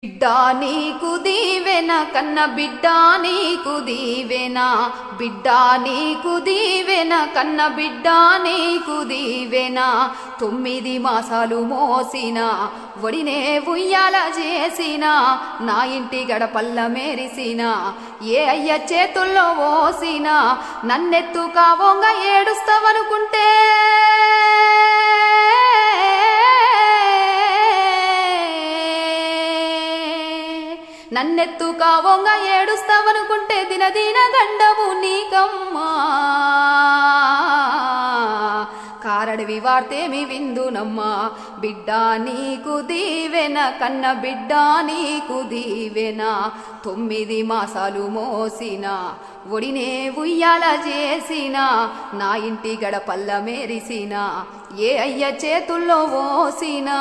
బిడ్డా నీకు దీవెన కన్న బిడ్డా నీకు దీవెన బిడ్డా నీకు దీవెన కన్న బిడ్డా నీకు దీవెన 9 మాసాలు మోసిన ఒడినే ఉయ్యాల చేసిన నా ఇంటి గడపల్ల మెరిసిన ఏ అయ్య చేతుల్లో ఓసిన నన్నెత్తుకా వంగ ఏడుస్తావనుకుంటే నన్నెత్తుకా వంగ ఏడుస్తావనుకుంటే దినదిన గండము నీకమ్మా కారడివి వార్తేమి విందునమ్మా బిడ్డా నీకు దీవెన కన్న బిడ్డా నీకు దీవెన 9 మాసాలు మోసిన ఒడినే ఉయ్యాల చేసిన నా ఇంటి గడపల్ల మెరిసిన ఏ అయ్య చేతుల్లో ఓసినా